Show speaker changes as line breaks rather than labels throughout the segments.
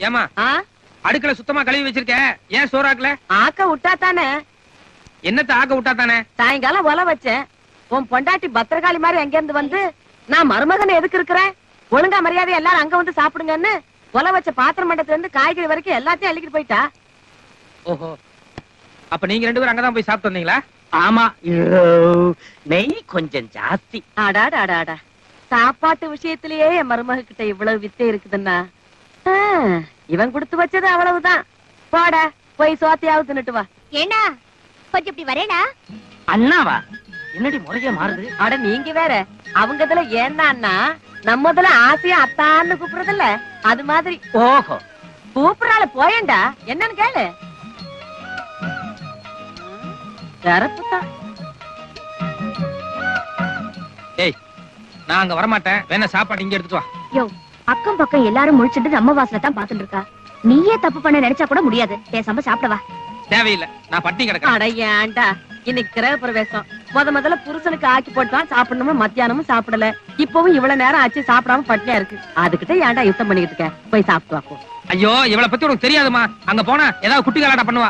ஏமா அடுக்கல சுத்தமா கழுவி வச்சிருக்கேன், ஏன் சோறாக்கல?
ஆக்க விட்டா தானே.
என்னத்த ஆக்க விட்டா தானே?
சாயங்காலம் ஒல வச்சேன். உன் பொண்டாட்டி பத்திரகாளி மாதிரி எங்க இருந்து வந்து நான் மருமகன் எதுக்கு இருக்கிறேன், ஒழுங்கா மரியாதை எல்லாரும் அங்க வந்து சாப்பிடுங்கன்னு ஒல வச்ச பாத்திரம் மண்டத்துல இருந்து காய்கறி வரைக்கும் எல்லாத்தையும் அள்ளிக்கிட்டு போயிட்டா.
ஓஹோ, அப்ப நீங்க 2 பேரும் அங்கதான் போய் சாப்பிட்டு வந்தீங்களா?
ஆமா, நெய் கொஞ்சம் ஜாஸ்தி.
அடாடாடாடா, சாப்பாட்டு விஷயத்திலேயே என் மருமக கிட்ட இவ்வளவு வித்தை இருக்குதுன்னா இவன் கொடுத்து வச்சது அவ்வளவுதான். போட போய் சோத்தையாவது தின்னுட்டு வா.
ஏண்டா கொஞ்சம் இப்படி வரேடா.
அண்ணாவா? என்னடி முறைய மாறுது?
அட நீங்க வேற, அவங்க இதுல ஏன்னா நம்மதுல ஆசையா அத்தான்னு கூப்பிடுறதில்ல, அது மாதிரி.
ஓஹோ,
கூப்பிடுறால போயேண்டா, என்னன்னு கேளு. தரப்புதான்.
ஏய், நான் அங்க வரமாட்டேன், வேணா சாப்பாடு இங்க எடுத்துட்டு வா.
யோ, அக்கம் பக்கம் எல்லாரும் முழிச்சுட்டு நம்ம வாசல தான் பாத்துட்டு இருக்கா. நீயே தப்பு பண்ண நினைச்சா கூட முடியாது. பேசாம சாப்பிடவா.
தேவையில்லை, நான் பட்டி கிடக்கிறேன்.
அட ஏன்டா, இன்னைக்கு கிரக பிரவேசம். முதல்ல புருஷனுக்கு ஆக்கி போட்டுதான் சாப்பிடணும், மத்தியானமும் சாப்பிடல. இப்பவும் இவ்வளவு நேரம் ஆச்சு சாப்பிடாம பட்டினியா இருக்கு. அதுகிட்ட ஏன்டா யுத்தம் பண்ணிட்டு இருக்க, போய் சாப்பிட்டு வாப்போ.
ஐயோ, இவளை பத்தி உனக்கு தெரியாதுமா. அங்க போனா ஏதாவது குட்டி கலாட்டா பண்ணுவா.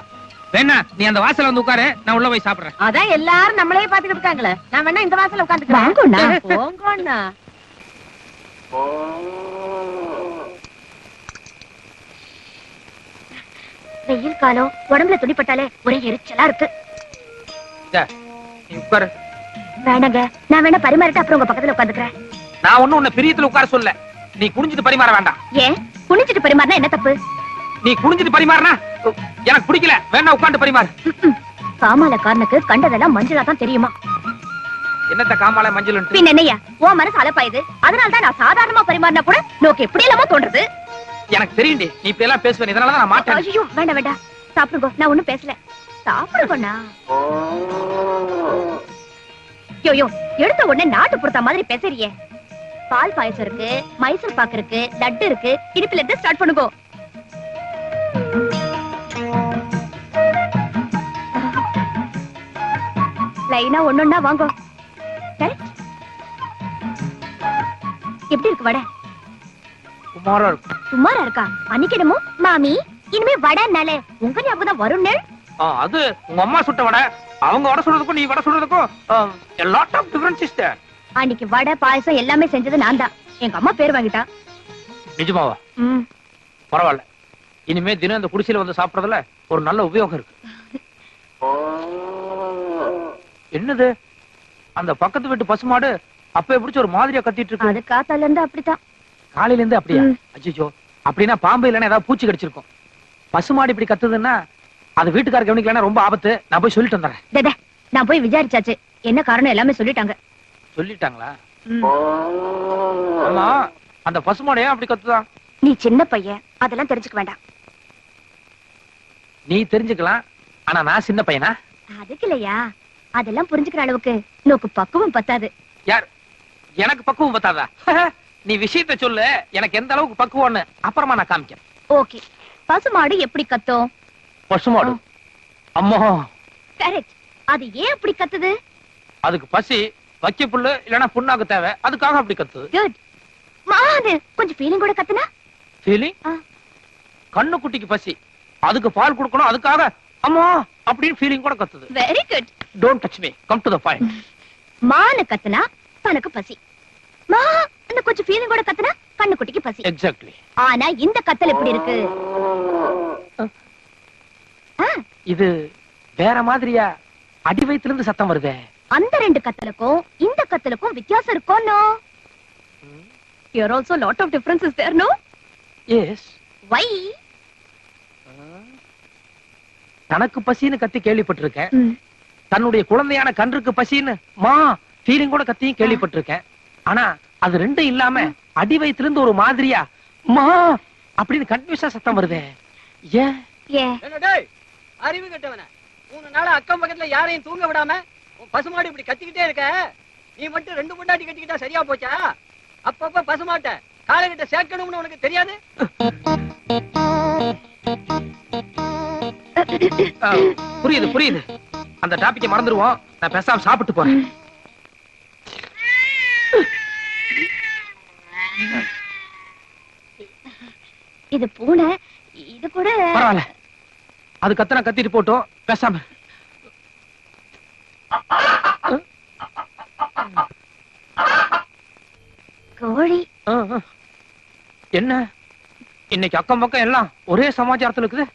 வேணா நீ அந்த வாசல்ல வந்து உட்காரு, நான் உள்ள போய் சாப்பிடுறேன்.
அதான் எல்லாரும் நம்மளே பாத்துக்கிட்டு இருக்காங்களே, நான் வேணா இந்த வாசல்ல உட்காந்துக்கிறேன். போங்கண்ணா.
வெயில் காலம், உடம்புல துணிப்பட்டாலே ஒரே எரிச்சலா இருக்கு.
நீ உட்காரு.
வேணாங்க, நான் வேணா பரிமாறிட்டு அப்புறம் உங்க பக்கத்துல உட்காந்துக்கிறேன்.
நான் ஒண்ணும் உன்னை பிரியத்துல உட்கார சொல்ல. நீ குனிஞ்சிட்டு பரிமாற வேண்டாம்.
ஏன் குனிஞ்சிட்டு பரிமாறினா என்ன தப்பு?
நீ குனிஞ்சிட்டு பரிமாறினா எனக்கு பிடிக்கல, வேணா உட்காந்து பரிமாறு.
காமாலக்காரனுக்கு கண்டதெல்லாம் மஞ்சளா தான் தெரியுமா?
என்னத்த காமால மஞ்சள்?
பின் என்னையா உன் மனசு அலப்பாயுது. அதனாலதான் நான் சாதாரணமா பரிமாறினா கூட நோக்கு எப்படி இல்லாம தோன்றது.
எனக்கு தெரியும், நீ இப்ப எல்லாம் பேசுவேன், இதனாலதான் நான் மாட்டேன்.
ஐயோ வேண்டாம் வேண்டாம், சாப்பிடுங்க, நான் ஒண்ணும் பேசல. சாப்பிடுங்கண்ணா. யோ எடுத்த உடனே நாட்டு பொறுத்த மாதிரி பேசுறியே. பால் பாயசம் இருக்கு, மைசூர் பாக்கு இருக்கு, லட்டு இருக்கு. இனிப்புல இருந்து ஸ்டார்ட் பண்ணுங்க. லைனா ஒன்னொன்னா வாங்க. எப்படி இருக்கு வடை?
சுமாரா இருக்கு.
சுமாரா இருக்கா? அன்னைக்கு மாமி இனிமே வடைனாலே உங்க ஞாபகம் தான் வரும்னு.
அது உங்க அம்மா சுட்ட வடை, அவங்க வடை சுடுறதுக்கும் நீ வடை சுடுறதுக்கும் a lot of difference is there.
அன்னைக்கு வடை பாயசம் எல்லாமே செஞ்சது நான் தான். எங்க அம்மா பேர் வாங்கிட்டா.
நிஜமாவா? பரவாயில்ல, இனிமே தினம் இந்த குடிசையில வந்து சாப்பிடுறதுல ஒரு நல்ல உபயோகம் இருக்கு. என்னது அந்த பக்கத்து வீட்டு பசுமாடு அப்ப பிடிச்ச ஒரு மாதிரியா கத்திட்டு இருக்கு?
அது காத்தால இருந்து அப்படித்தான்.
காலையில இருந்து அப்படியா? அச்சோ, அப்படின்னா பாம்பு இல்லைன்னா ஏதாவது பூச்சி கடிச்சிருக்கும். பசுமாடு இப்படி கத்துதுன்னா அது வீட்டுக்கார கவனிக்கலன்னா ரொம்ப ஆபத்து. நான் போய் சொல்லிட்டு வந்துடுறேன்.
நான் போய் விசாரிச்சாச்சு, என்ன காரணம் எல்லாமே சொல்லிட்டாங்க.
சொல்லிட்டாங்களா? ஆமா, அந்த பசுமாடு ஏன் அப்படி கத்துதான்?
நீ சின்ன பையன், அதெல்லாம் தெரிஞ்சுக்க வேண்டாம்.
நீ தெரிஞ்சுக்கலாம், ஆனா நான் சின்ன பையனா?
அதுக்கு இல்லையா, அதெல்லாம் புரிஞ்சுக்கிற அளவுக்கு நோக்கு பக்குவம் பத்தாது.
யார்? எனக்கு பக்குவம் பத்தாதா? நீ விஷயத்த சொல்லு, எனக்கு எந்த அளவுக்கு பக்குவம்னு அப்புறமா நான் காமிக்கிறேன்.
ஓகே, பசுமாடு எப்படி கத்தும்?
பசுமாடு அம்மா
கரெக்ட். அது ஏன் அப்படி கத்துது?
அதுக்கு பசி, வக்கி புல்லு இல்லனா புண்ணாக்கு தேவை, அதுக்காக அப்படி கத்துது.
குட். மாது கொஞ்சம் ஃபீலிங் கூட கத்துனா?
ஃபீலிங்? கண்ணு குட்டிக்கு பசி, அதுக்கு பால் கொடுக்கணும், அதுக்காக அம்மா அப்படின்னு ஃபீலிங் கூட கத்துது.
Very good.
Don't touch me, come to the point.
மானு கத்துனா தனக்கு பசி, மா அந்த கொஞ்சம் ஃபீலிங் கூட கத்துனா கண்ணு குட்டிக்கு பசி.
எக்ஸாக்ட்லி.
ஆனா இந்த கத்தல் எப்படி இருக்கு?
இது வேற மாதிரியா அடி வயித்துல இருந்து சத்தம் வருதே.
அந்த ரெண்டு கத்தலுக்கும் இந்த கத்தலுக்கும் வித்தியாசம் இருக்கும். No, here also lot of difference is there, no?
Yes.
Why?
தனக்கு பசின்னு கத்தி கேள்விப்பட்டிருக்கேன், தன்னுடைய குழந்தையான கன்றுக்கு பசின்னு மா ஃபீலிங் கூட கத்தியும் கேள்விப்பட்டிருக்கேன். ஆனா அது ரெண்டும் இல்லாம அடி வயித்துல இருந்து ஒரு மாதிரியா மா அப்படின்னு கன்ஃபியூஸா சத்தம் வருதே. ஏன்?
அறிவு கட்டவன, 3 நாள் அக்கம் பக்கத்துல யாரையும் தூங்க விடாம பசுமாடு இப்படி கத்திக்கிட்டே இருக்க. நீ மட்டும் 2 பொண்டாட்டி கட்டிக்கிட்டா சரியா போச்சா? அப்பப்ப பசுமாட்ட காலைகிட்ட சேர்க்கணும்னு உனக்கு தெரியாது?
புரியுது புரியுது, அந்த டாபிக்கை மறந்துடுவோம். நான் பேசாம சாப்பிட்டு போறேன்.
இது பூனை, இது கூட
பரவாயில்ல, அது கத்தனா கத்திட்டு போட்டோம், பேசாம.
கோழி.
என்ன இன்னைக்கு அக்கம் பக்கம் எல்லாம் ஒரே சமாச்சாரத்துல இருக்குது.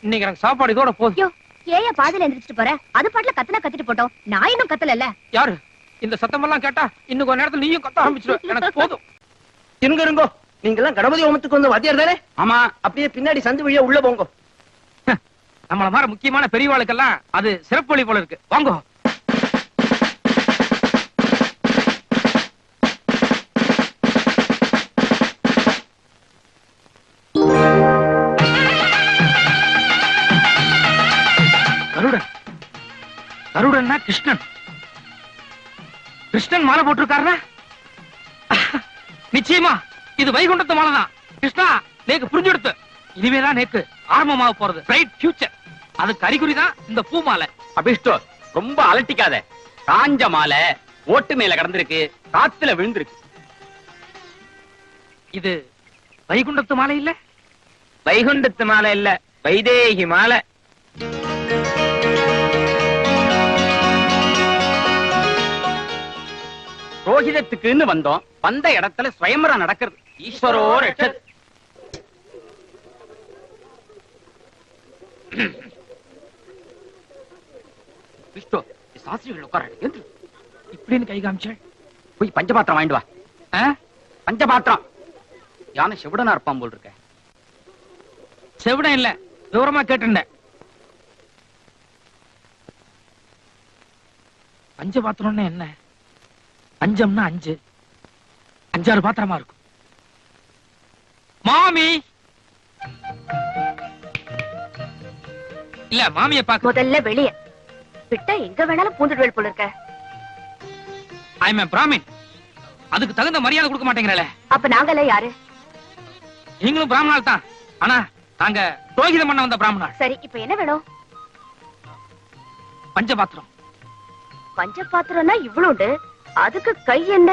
இன்னைக்கு எனக்கு சாப்பாடு இதோட போதும்.
ஏன் பாதியில எந்திரிச்சிட்டு போற? அது பாட்டுல கத்தனா கத்திட்டு போட்டோம், நான் இன்னும் கத்தல.
யாரு இந்த சத்தம் எல்லாம் கேட்டா இன்னும் கொஞ்ச நேரத்துல நீயும் கத்த ஆரம்பிச்சிருவ. எனக்கு போதும். இருங்க இருங்கோ, நீங்க எல்லாம் கணபதி ஹோமத்துக்கு வந்து வாத்தியார் தானே?
ஆமா.
அப்படியே பின்னாடி சந்து வழியா உள்ள போங்க. நம்மள மாதிரி முக்கியமான பெரியவாளுக்கெல்லாம் அது சிறப்பு வழி போல இருக்கு. வாங்கோ. கருடன். கருடன்னா கிருஷ்ணன். கிருஷ்ணன் மாலை போட்டிருக்காருன்னா நிச்சயமா இது வைகுண்டத்து மாலை தான். கிருஷ்ணா, நேக்கு புரிஞ்செடுத்து. இனிமேதான் நேக்கு ஆரம்பமாக போறது பிரைட் ஃபியூச்சர். அதுக்கு அறிகுறி தான் இந்த பூ மாலை.
அபிஷ்டோ, ரொம்ப அலட்டிக்காத. காஞ்ச மாலை ஓட்டு மேல கடந்திருக்கு, காத்துல விழுந்திருக்கு.
இது வைகுண்டத்து மாலை இல்ல?
வைகுண்டத்து மாலை இல்ல, வைதேகி மாலை. ரோஹிதத்துக்குன்னு வந்தோம். வந்த இடத்துல ஸ்வயம்பரம் நடக்கிறது. ஈஸ்வரோ ரட்சத். விஷ்ணு, சாஸ்திரிகள் உட்காராடு என்று
இப்படின்னு கை காமிச்சேன்.
போய் பஞ்சபாத்திரம் வாங்கிட்டு வா. பஞ்சபாத்திரம். யானை செவிடனா இருப்பான் போல் இருக்க.
செவிடம் இல்ல, விவரமா கேட்டுண்டேன். பஞ்சபாத்திரம்னா என்ன? பஞ்சம்னா 5, 5-6 பாத்திரமா இருக்கும். மாமி இல்ல, மாமியை பாக்க.
முதல்ல வெளிய விட்டா எங்க வேணாலும் பூந்துடுவேல் போல இருக்க.
I am Brahmin. அதுக்கு தகுந்த மரியாதை கொடுக்க மாட்டேங்கிறல.
அப்ப நாங்கெல்லாம் யாரு?
நீங்களும் பிராமணால் தான், ஆனா நாங்க புரோகிதம் பண்ண வந்த பிராமணால்.
சரி, இப்ப என்ன வேணும்?
பஞ்சபாத்திரம்.
பஞ்ச பாத்திரம்னா இவ்வளவுண்டு, அதுக்கு கை என்ன?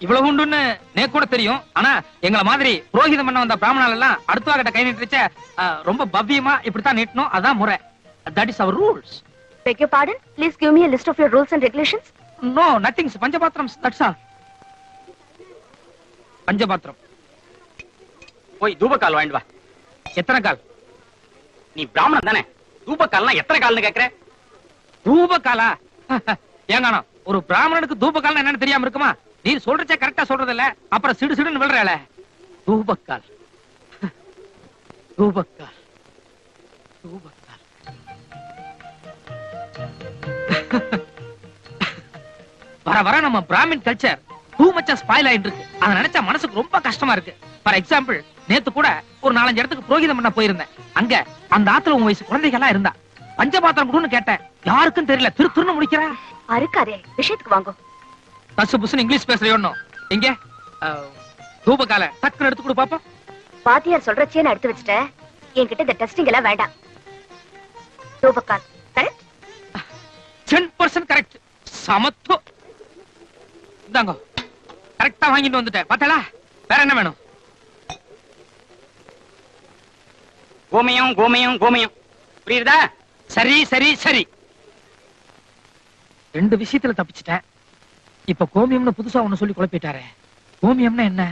இவ்வளவு உண்டுன்னு நேக்கு கூட தெரியும். ஆனா எங்களை மாதிரி புரோகிதம் பண்ண வந்த பிராமணால் எல்லாம் அடுத்த கிட்ட கை நீட்டுச்ச ரொம்ப பவ்யமா இப்படித்தான் நீட்டணும். அதான் முறை. That is our rules.
Beg your pardon? Please give me a list of your rules and regulations.
No, nothing. பஞ்சபாத்திரம், that's all. பஞ்சபாத்திரம்.
போய் தூபக்கால் வாங்கிட்டு வா.
எத்தனை கால்?
நீ பிராமணன் தானே, தூபக்கால்னா எத்தனை கால்னு கேக்குற?
தூபக்காலா? ஏங்கானோ, ஒரு பிராமணனுக்கு தூபக்கால்னா என்னன்னு தெரியாம இருக்குமா? நீ சொல்றச்சே கரெக்டா சொல்றது இல்ல, அப்புறம் சிடு சிடுன்னு விழுறல. தூபக்கால், தூபக்கால், தூபக்கால். வர வர நம்ம பிராமின் கல்ச்சர் டூ மச்சா ஸ்பாயில் ஆயிட்டு இருக்கு. அதை நினைச்சா மனசுக்கு ரொம்ப கஷ்டமா இருக்கு. ஃபார் எக்ஸாம்பிள், நேத்து கூட ஒரு 4-5 இடத்துக்கு புரோகிதம் பண்ண போயிருந்தேன். அங்க அந்த ஆத்துல உன் வயசு குழந்தைகள் இருந்தா. பஞ்சபாத்திரம் கொடுன்னு கேட்டேன், யாருக்கும் தெரியல. திருன்னு முடிக்கிற.
அறுக்காதே, விஷயத்துக்கு வாங்கோ.
பசு புசுன்னு இங்கிலீஷ் பேசுறோம். எங்க தூபக்கால டக்குன்னு எடுத்து கொடு பாப்போம்.
பாத்தியார் சொல்றச்சே நான் எடுத்து வச்சுட்டேன். என்கிட்ட இந்த டெஸ்டிங் எல்லாம் வேண்டாம். தூபக்கால் கரெக்ட்?
10% கரெக்ட். சமத்து. இந்தாங்க, கரெக்டா வாங்கிட்டு வந்துட்டேன். பார்த்தா வேற என்ன வேணும்?
கோமயம் கோமயம் கோமயம். புரியுதா?
சரி சரி சரி. 2 விஷயத்துல தப்பிச்சிட்டேன். இப்ப கோமியம்னு புதுசா ஒண்ணு சொல்லி குழப்பிட்டாரே. கோமியம்னா என்ன?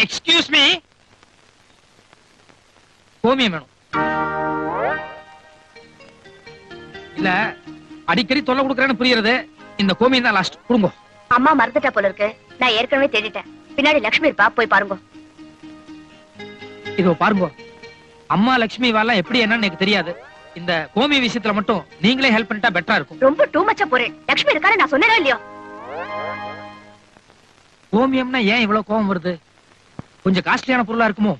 எக்ஸ்கியூஸ் மீ, கோமியம் வேணும். இல்ல, அடிக்கடி தொல்லை கொடுக்கறேன்னு புரியுறது. இந்த கோமியம் தான் லாஸ்ட். கொடுங்க.
அம்மா மறந்துட்டா போல இருக்கு. நான் ஏற்கனவே தேடிட்டேன். பின்னாடி லட்சுமி இருப்பா, போய் பாருங்க.
இதோ பாருங்க, அம்மா லட்சுமி வாலாம் எப்படி என்னன்னு எனக்கு தெரியாது. இந்த கோமிய விஷயத்துல மட்டும் நீங்களே ஹெல்ப் பண்ணிட்டா பெட்டரா இருக்கும்.
ரொம்ப டூ மச்சா போறேன். லட்சுமி இருக்காரு, நான் சொன்னேனா இல்லையோ?
கோமியம்னா ஏன் இவ்வளவு கோபம் வருது? கொஞ்சம் காஸ்ட்லியான பொருளா இருக்குமோ?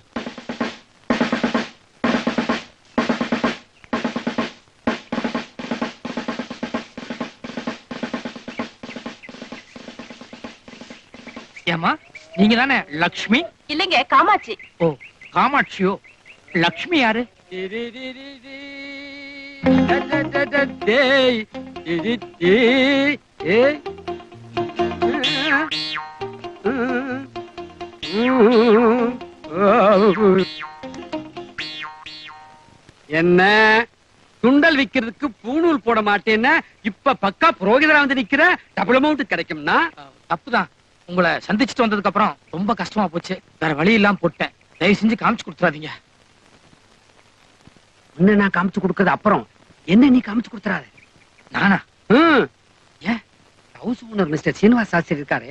ஏமா, நீங்க தானே லக்ஷ்மி?
இல்லைங்க, காமாட்சி.
ஓ, காமாட்சியோ. லக்ஷ்மி யாரு?
என்ன சுண்டல் விக்கிறதுக்கு பூணூல் போட மாட்டேன்னா இப்ப பக்கா புரோகிதரா வந்து நிக்கிற டபுள் அமௌண்ட் கிடைக்கும்னா?
தப்புதான். உங்களை சந்திச்சுட்டு வந்ததுக்கு அப்புறம் ரொம்ப கஷ்டமா போச்சு. வேற வழி இல்லாம போட்டேன். தயவு செஞ்சு காமிச்சு கொடுத்துறாதீங்க.
என்ன நான் காமிச்சு கொடுக்கறது அப்புறம் என்ன நீ காமிச்சு கொடுத்துறாத.
நானா?
ஏன் house owner mister Srinivas Shastri இருக்காரு,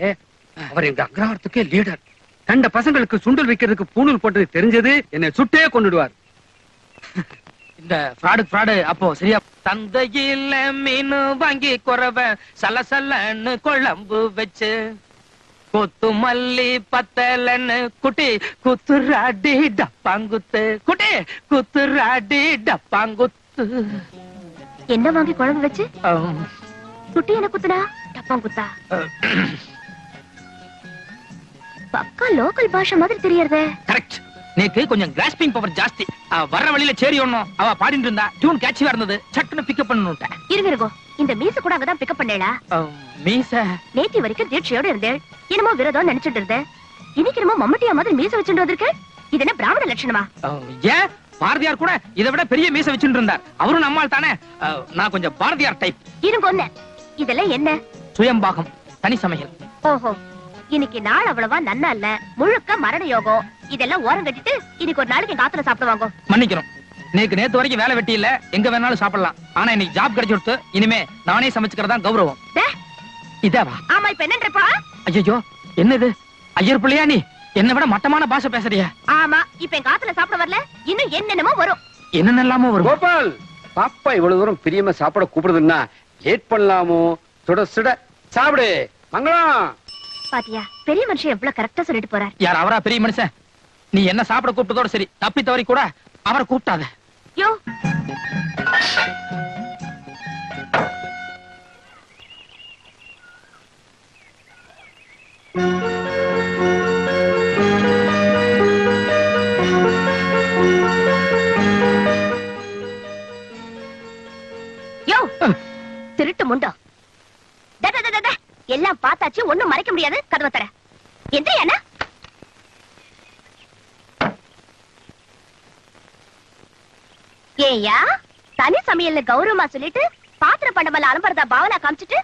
அவர் எங்க அக்ரஹாரத்துக்கே லீடர். கண்ட பசங்களுக்கு சுண்டல் வைக்கிறதுக்கு பூணூல் போட்டது தெரிஞ்சது என்னை சுட்டே கொண்டுடுவார்.
இந்த ஃப்ராடு அப்போ சரியா. தந்தையில மீன் வாங்கி குறவ சலசலன்னு குழம்பு வச்சு கொத்து மல்லி பத்தலன்னு குட்டி குத்துராடி டப்பாங்குத்து குட்டி குத்துராடி டப்பாங்குத்து.
என்ன வாங்கி குழம்பு வச்சு குட்டி என்ன குத்துனா டப்பாங்குத்தா? பக்கா லோக்கல் பாஷை மாதிரி தெரியறதே.
கரெக்ட். நேக்கு கொஞ்சம் கிராஸ்பிங் பவர் ஜாஸ்தி. வர்ற வழியில சேரி ஒண்ணும் அவ பாடிட்டு இருந்தா டியூன் கேட்சியா இருந்தது. சட்டுன்னு பிக்கப் பண்ணனுட்டேன்.
இருங்கோ, இந்த மீச கூட அங்கதான் பிக்கப் பண்ணேளா?
மீச
நேத்தி வரைக்கும் தீட்சையோட இருந்தேன். என்னமோ விரதம் நினைச்சிட்டு இருந்தேன். இன்னைக்கு என்னமோ மம்மட்டியா மாதிரி மீச வச்சுட்டு வந்திருக்க. இது என்ன பிராமண லட்சணமா?
ஏன் பாரதியார் கூட இதை விட பெரிய மீச வச்சுட்டு இருந்தார். அவரும் நம்மால் தானே. நான் கொஞ்சம் பாரதியார் டைப்.
இருங்க ஒண்ணு, இதெல்லாம் என்ன?
சுயம்பாகம், தனி சமையல்.
ஓஹோ, இன்னைக்கு நாள் அவ்வளவா நன்னா இல்ல, முழுக்க மரண யோகம். இதெல்லாம் ஓரம் கட்டிட்டு இன்னைக்கு ஒரு நாளைக்கு காத்துல சாப்பிடுவாங்க.
மன்னிக்கிறோம். நேத்து வரைக்கும் வேலை வெட்டி இல்ல, எங்க வேணாலும் சாப்பிடலாம். ஆனா இன்னைக்கு ஜாப் கிடைச்சிடுத்து. இனிமே நானே சமைச்சுக்கிறதா கௌரவம். இதாவா?
ஆமா, இப்ப என்னன்றப்பா?
ஐயோ, என்னது ஐயர் பிள்ளையா நீ? என்ன விட மட்டமான பாஷை பேசுறிய.
ஆமா, இப்ப என் காத்துல சாப்பிட வரல, இன்னும் என்னென்னமோ வரும்.
என்னென்னலாமோ வரும்.
கோபால், பாப்பா இவ்வளவு தூரம் பிரியமா சாப்பிட கூப்பிடுதுன்னா லேட் பண்ணலாமோ? சுட சுட சாப்பிடு. மங்களம்.
பாத்தியா, பெரிய மனுஷன் எவ்வளவு கரெக்டா சொல்லிட்டு போறார்.
யார் அவரா பெரிய மனுஷன்? நீ என்ன சாப்பிட கூப்பிட்டதோட சரி, தப்பி தவறி கூட அவரை கூப்பிட்டாத.
யோ, யோ, திருட்டு முண்டோ. எல்லாம் பார்த்தாச்சு, ஒண்ணும் மறைக்க முடியாது. கதவை தர. எந்திரியானா? ஏயா, தனி சமையல்ல கௌரவமா சொல்லிட்டு பாத்திர பண்டமல்ல அலம்பரதா பாவனா காமிச்சிட்டு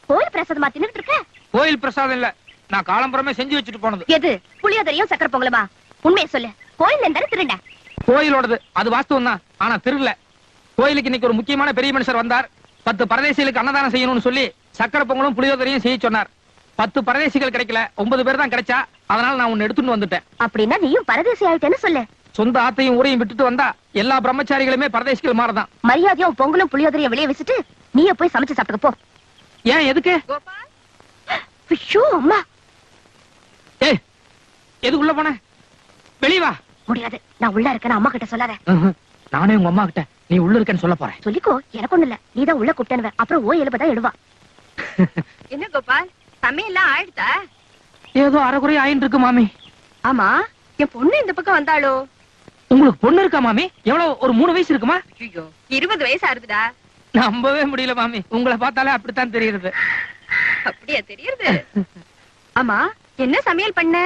கோயில் பிரசாதமா தின்னுட்டு இருக்க.
கோயில் பிரசாதம் இல்ல, நான் காலம்பரமே செஞ்சு வச்சுட்டு போனது.
எது? புளியோதரையும் சக்கர பொங்கலுமா? உண்மையை சொல்லு. கோயில் எந்த திருண்ட?
கோயிலோடது. அது வாஸ்தவம் தான், ஆனா திருடல. கோயிலுக்கு இன்னைக்கு ஒரு முக்கியமான பெரிய மனுஷர் வந்தார். 10 பரதேசிகளுக்கு அன்னதானம் செய்யணும்னு சொல்லி சக்கர பொங்கலும் புளியோதரையும் செய்ய சொன்னார். 10 பரதேசிகள் கிடைக்கல, 9 பேர் தான் கிடைச்சா. அதனால நான் உன்னை எடுத்துட்டு வந்துட்டேன்.
அப்படின்னா நீயும் பரதேசி ஆயிட்டேன்னு சொல்லு.
சொந்த ஆத்தையும் ஊரையும் விட்டுட்டு வந்தா எல்லா பிரம்மச்சாரிகளுமே பரதேசிகள் மாறதான்.
மரியாதையா பொங்கலும் புளியோதரையும் வெளியே வச்சுட்டு நீயே போய் சமைச்சு சாப்பிட்டுக்க போ.
ஏன், எதுக்கு?
ஐயோ அம்மா.
ஏய், எது உள்ள போன? வெளிய வா.
முடியாது, நான் உள்ள இருக்கேன்னு அம்மா கிட்ட சொல்லாத.
நானே உங்க அம்மா கிட்ட நீ உள்ள இருக்கேன்னு சொல்ல போறேன்.
சொல்லிக்கோ, எனக்கு ஒண்ணு இல்ல. நீதான் உள்ள கூப்பிட்டேன்னு. அப்புறம் ஓ எழுபதான் எழுவா.
என்ன கோபால், சமையல்லாம் ஆயிடுதா?
ஏதோ அரைக்குறை ஆயின்னு இருக்கு மாமி.
ஆமா, என் பொண்ணு இந்த பக்கம் வந்தாளோ?
உங்களுக்கு பொண்ணு இருக்கா மாமி? எவ்வளவு, ஒரு 3 வயசு இருக்குமா?
20 வயசு ஆறுதுடா.
நம்பவே முடியல மாமி, உங்களை பார்த்தாலே அப்படித்தான் தெரியுது.
அப்படியா தெரியுது? ஆமா, என்ன சமையல் பண்ண?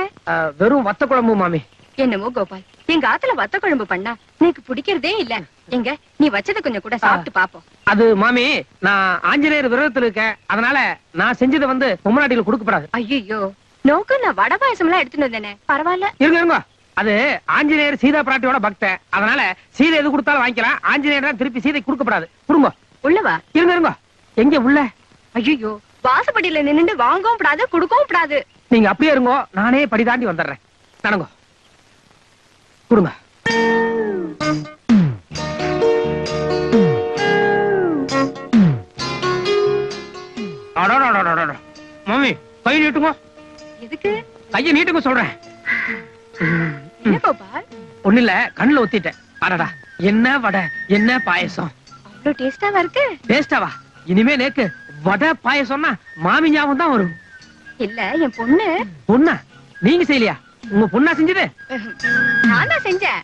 வெறும் வத்த குழம்பு மாமி.
என்னமோ கோபால், எங்க ஆத்துல வத்த குழம்பு பண்ணா எனக்கு பிடிக்கிறதே இல்ல. எங்க நீ வச்சத கொஞ்சம் கூட சாப்பிட்டு பாப்போம்.
அது மாமி, நான் ஆஞ்சநேயர் விரதத்துல இருக்கேன். அதனால நான் செஞ்சதை பொம்மநாட்டிகள் கொடுக்கப்படாது.
ஐயோ, நோக்கு நான் வடை பாயசம் எல்லாம் எடுத்துட்டு வந்தேனே. பரவாயில்ல,
இருங்க. அது ஆஞ்சநேயர் சீதா பிராட்டியோட பக்தன். அதனால சீதை எது கொடுத்தாலும் வாங்கிக்கலாம். ஆஞ்சநேயர் தான் திருப்பி சீதை கொடுக்கப்படாது. கொடுங்க.
உள்ளவா?
இருங்க. எங்க உள்ள?
ஐயோ, வாசப்படியில நின்னுட்டு வாங்கவும் கூடாது, கொடுக்கவும் கூடாது.
நீங்க அப்படியே இருங்கோ, நானே படி தாண்டி வந்துடுறேன். நடங்க. கொடுங்க. மாமி, கை நீட்டுங்க.
எதுக்கு?
கையை நீட்டுங்க சொல்றேன்.
என்ன கோபால்?
ஒண்ணு இல்ல, கண்ணுல ஒத்திட்டேன். அடடா, என்ன வடை, என்ன பாயசம்.
அவ்வளவு டேஸ்டாவா இருக்கு.
டேஸ்டாவா? இனிமே நேக்கு வடை பாயசம்னா மாமி ஞாபகம் தான் வரும்.
இல்ல, என் பொண்ணு.
பொண்ணா? நீங்க செய்யலையா? உங்க பொண்ணா செஞ்சது?
நான் தான் செஞ்சேன்.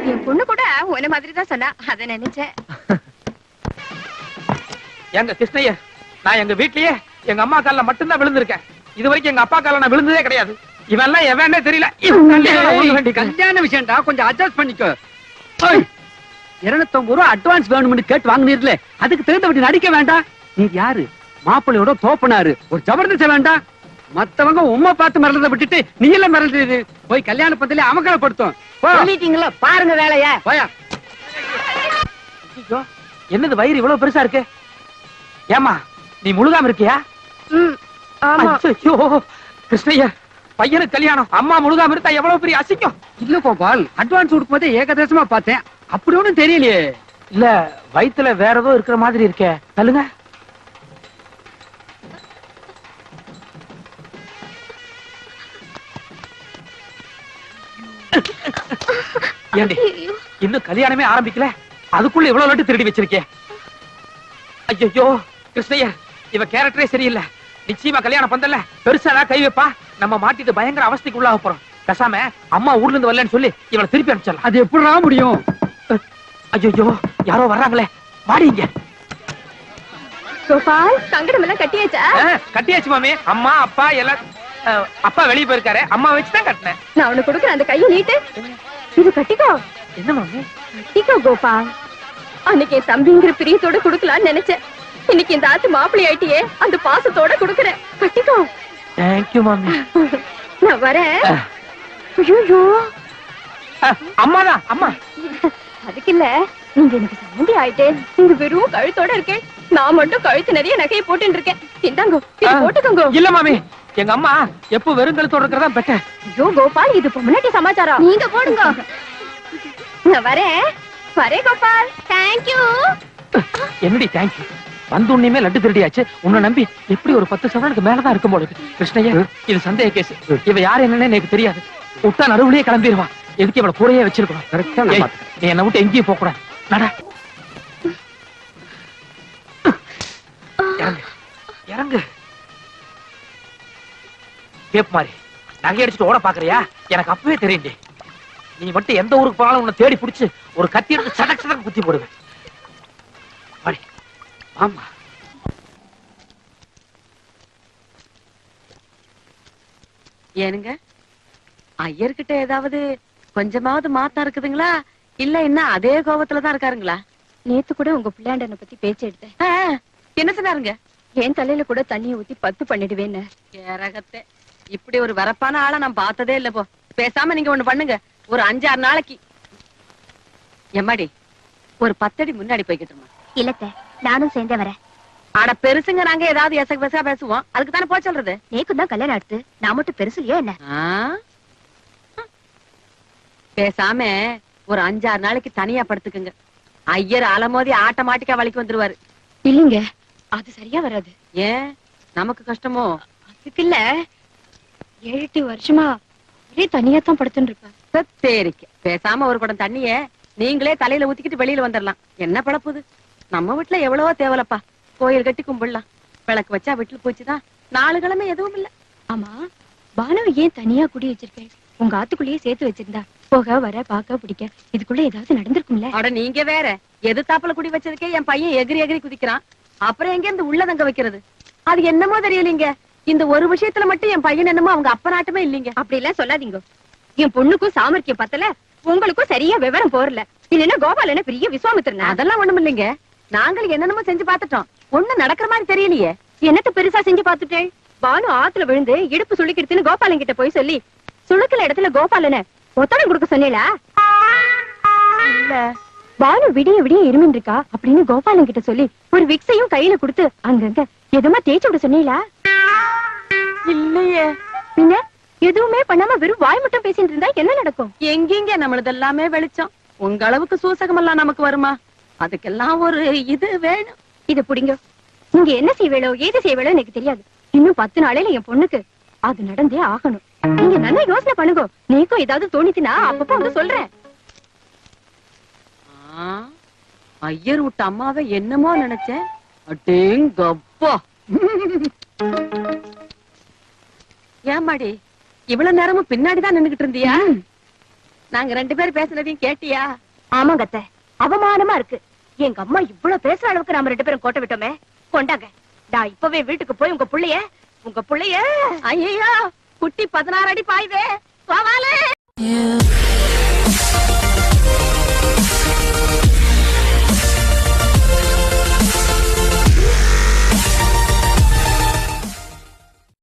என் பொண்ணு கூட உன்ன மாதிரி தான் சொன்னா, அத நினைச்சேன்.
எங்க கிருஷ்ணய்யர், நான் எங்க வீட்லயே எங்க அம்மா கால்ல மட்டும்தான் விழுந்திருக்கேன். இது வரைக்கும் எங்க அப்பா கால்ல நான் விழுந்ததே கிடையாது. இவெல்லாம் எவனே தெரியல. இவன் கல்யாணம் ஒழுங்கு வேண்டிக்க.
கல்யாண விஷயம்டா, கொஞ்சம் அட்ஜஸ்ட் பண்ணிக்கோ. 250 ரூபா அட்வான்ஸ் வேணும்னு கேட்டு வாங்கினீர்ல, அதுக்கு தகுந்தபடி நடிக்க வேண்டாம். நீ யாரு? மாப்பிள்ளையோட தோப்பனாரு, ஒரு ஜபர்தஸ்த வேண்டாம். மத்தவங்க உம்மை பார்த்து மிரளத விட்டுட்டு நீ எல்லாம் மிரளது. போய் கல்யாண பந்தலே அமக்கலப்படுத்தும்.
சொல்லிட்டீங்களா? பாருங்க வேலைய.
போயா.
ஐயோ, என்னது வயிறு இவ்வளவு பெருசா இருக்கு? ஏமா நீ முழுகாம இருக்கியா? ஐயோ கிருஷ்ணய்யா, பையனுக்கு கல்யாணம், அம்மா முழுகாம இருந்தா எவ்வளவு பெரிய அசிங்கம்.
இல்ல கோபால், அட்வான்ஸ் கொடுக்கும் போதே ஏகதேசமா பார்த்தேன், அப்படி ஒண்ணும் தெரியலையே.
இல்ல வயித்துல வேற ஏதோ இருக்கிற மாதிரி இருக்கே. சொல்லுங்க. ஏண்டி இன்னும் கல்யாணமே ஆரம்பிக்கல, அதுக்குள்ள இவ்வளவு லட்டு திருடி வச்சிருக்கே. ஐயோ கிருஷ்ணய்யா, இவ கேரக்டரே சரியில்லை. நிச்சயமா கல்யாணம் பந்தல்ல பெருசா கை வைப்பா. நம்ம மாட்டிட்டு பயங்கர அவஸ்தைக்கு உள்ளாக போறோம். பேசாம அம்மா ஊர்ல இருந்து வரலன்னு சொல்லி இவளை திருப்பி அனுப்பிச்சிடலாம்.
அது எப்படிடா முடியும்?
ஐயோ யாரோ வர்றாங்களே, வாடிங்க.
கோபால், சங்கடம் எல்லாம் கட்டியாச்சா?
கட்டியாச்சு மாமி. அம்மா அப்பா எல்லாம், அப்பா வெளியே போயிருக்காரு, அம்மா வச்சுதான் கட்டினேன்.
நான் உனக்கு கொடுக்குறேன், அந்த கையை நீட்டு. இது கட்டிக்கோ.
என்ன மாமி?
கட்டிக்கோ கோபால். அன்னைக்கு என் தம்பிங்கிற பிரியத்தோட குடுக்கலான்னு நினைச்சேன். இன்னைக்கு இந்த ஆத்து மாப்பிள்ளை ஆயிட்டியே, அந்த பாசத்தோட குடுக்குறேன். கட்டிக்கோ.
தேங்க்யூ மாமி.
நான் வரேன். ஐயோ,
அம்மாதான் அம்மா.
அதுக்கு இல்ல, நீங்க எனக்கு சம்மந்தி ஆயிட்டே. நீங்க வெறும் கழுத்தோட இருக்கேன், நான் மட்டும் கழுத்து நிறைய நகையை போட்டு இருக்கேன். இந்தாங்கோ, இது போட்டுக்கோங்க.
இல்ல மாமி, எங்க அம்மா எப்போ வெறுங்கலத்தோட இருக்கிறதா பெட்டர்.
ஐயோ கோபால், இது பொம்மநாட்டி சமாச்சாரம். நீங்க போடுங்க. நான் வரேன். வரேன் கோபால். தேங்க்யூ.
என்னடி தேங்க்யூ? வந்து உன்னையுமே லட்டு திருடியாச்சு. உன்னை நம்பி எப்படி ஒரு 10 சவரனுக்கு மேலதான் இருக்கும் போல இருக்கு. கிருஷ்ணய்யா, இது சந்தேக கேஸ். இவ யாரு என்னன்னு எனக்கு தெரியாது. விட்டா நடுவுலயே கிளம்பிடுவா. எதுக்கு இவளை கூடயே வச்சிருக்கணும்? நீ என்னை விட்டு எங்கேயும் போக கூடாது. நட, இறங்கு இறங்கு. கேப் மாதிரி நகை அடிச்சுட்டு ஓட பாக்குறியா? எனக்கு அப்பவே தெரியுண்டே. நீ மட்டும் எந்த ஊருக்கு போனாலும் உன்னை தேடி பிடிச்சு ஒரு கத்தி எடுத்து சடக் சடக்கு குத்தி போடுவேன். ஆமா,
ஏனுங்க, ஐயர்கிட்ட ஏதாவது கொஞ்சமாவது மாத்தம் இருக்குதுங்களா? இல்ல என்ன அதே கோபத்துலதான் இருக்காருங்களா?
நேத்து கூட உங்க பிள்ளையாண்டனை பத்தி பேச்சு எடுத்தேன்.
என்ன சொன்னாருங்க?
என் தலையில கூட தண்ணியை ஊத்தி 10 பண்ணிடுவேன்னு.
ஏரகத்தே, இப்படி ஒரு வரப்பான ஆளை நான் பார்த்ததே இல்ல. போ, பேசாம நீங்க ஒண்ணு பண்ணுங்க, ஒரு 5-6 நாளைக்கு எம்மாடி ஒரு 10 அடி முன்னாடி போய்கிட்டுமா.
இல்லத்த, நானும் சேர்ந்தே வரேன்.
ஆனா பெருசுங்க, நாங்க ஏதாவது எசக்கு பெருசா பேசுவோம், அதுக்கு தானே போய் சொல்றது.
நேக்கு தான் கல்யாணம் அடுத்து, நான் மட்டும் பெருசு இல்லையா என்ன?
பேசாம ஒரு 5-6 நாளைக்கு தனியா படுத்துக்குங்க. ஐயர் அலமோதி ஆட்டோமேட்டிக்கா வலிக்கு வந்துருவாரு.
இல்லீங்க, அது சரியா வராது.
ஏன் நமக்கு கஷ்டமோ?
அதுக்கு இல்ல, 7-8 வருஷமா ஒரே தனியா தான் படுத்துட்டு இருப்பேன்.
சரிக்கு பேசாம ஒரு குடம் தண்ணிய நீங்களே தலையில ஊத்திக்கிட்டு வெளியில வந்துடலாம். என்ன பழப்புது? நம்ம வீட்டுல எவ்வளவோ தேவலப்பா. கோயில் கட்டி கும்பிடலாம், விளக்கு வச்சா வீட்டுல போச்சுதான். 4 கிழமை எதுவும் இல்ல.
ஆமா, பானுவை ஏன் தனியா குடி வச்சிருக்கேன்? உங்க ஆத்துக்குள்ளேயே சேர்த்து வச்சிருந்தா போக வர பாக்க பிடிக்க இதுக்குள்ள ஏதாவது நடந்திருக்கும்ல?
அட நீங்க வேற, எதிர்த்தாப்புல குடி வச்சதுக்கே என் பையன் எகிரி எகிரி குதிக்கிறான். அப்புறம் எங்க இருந்து உள்ள தங்க வைக்கிறது? அது என்னமோ தெரியலீங்க, இந்த ஒரு விஷயத்துல மட்டும் என் பையன் என்னமோ அவங்க அப்ப நாட்டுமே இல்லீங்க.
அப்படி எல்லாம் சொல்லாதீங்க. என் பொண்ணுக்கும் சாமர்த்தியம் பத்தல, உங்களுக்கும் சரியா விவரம் போறல. இல்லன்னா கோபால் என்ன பெரிய விஸ்வாமித்திரன்?
அதெல்லாம் ஒண்ணும் இல்லைங்க, நாங்கள் என்னென்னமோ செஞ்சு பாத்துட்டோம், ஒண்ணும் நடக்கிற மாதிரி தெரியலையே.
என்னத்த பெருசா செஞ்சு பாத்துட்டேன்? பானு ஆத்துல விழுந்து இடுப்பு சுளுக்கிடுத்துன்னு கோபாலன் கிட்ட போய் சொல்லி சுளுக்கிற இடத்துல கோபாலன ஒத்தடம் கொடுக்க சொன்னீங்களா?
இல்ல,
பானு விடிய விடிய இருமின் இருக்கா அப்படின்னு கோபாலன் கிட்ட சொல்லி ஒரு விக்ஸையும் கையில கொடுத்து அங்கங்க எதுமா தேய்ச்சி விட சொன்னீங்களா?
இல்லையே.
பின்ன எதுவுமே பண்ணாம வெறும் வாய் மட்டும் பேசிட்டு இருந்தா என்ன நடக்கும்?
எங்கெங்க நம்மளது எல்லாமே வெளிச்சம். உங்க அளவுக்கு சூசகம் எல்லாம் நமக்கு வருமா? அதுக்கெல்லாம் ஒரு இது வேணும்.
இது புடிங்க. நீங்க என்ன செய்வேளோ ஏது செய்வேளோ எனக்கு தெரியாது. இன்னும் 10 நாளையில என் பொண்ணுக்கு அது நடந்தே ஆகணும். நீங்க நல்லா யோசனை பண்ணுங்க. நீக்கும் ஏதாவது தோணிச்சுனா அப்பப்போ வந்து சொல்றேன்.
ஐயர் விட்ட அம்மாவை என்னமோ நினைச்சேன். அடேங்கப்பா. ஏமாடி இவ்வளவு நேரமும் பின்னாடிதான் நின்னுகிட்டு இருந்தியா? நாங்க 2 பேரும் பேசுனதையும் கேட்டியா?
ஆமாங்க அத்தை, அவமானமா இருக்கு. எங்க அம்மா இவ்வளவு பேசுற அளவுக்கு நாம 2 பேரும் கோட்டை விட்டோமே. கொண்டாங்க, நான் இப்பவே வீட்டுக்கு போய் உங்க புள்ளைய
ஐயோ குட்டி 16 அடி பாயுதே. கோவாலே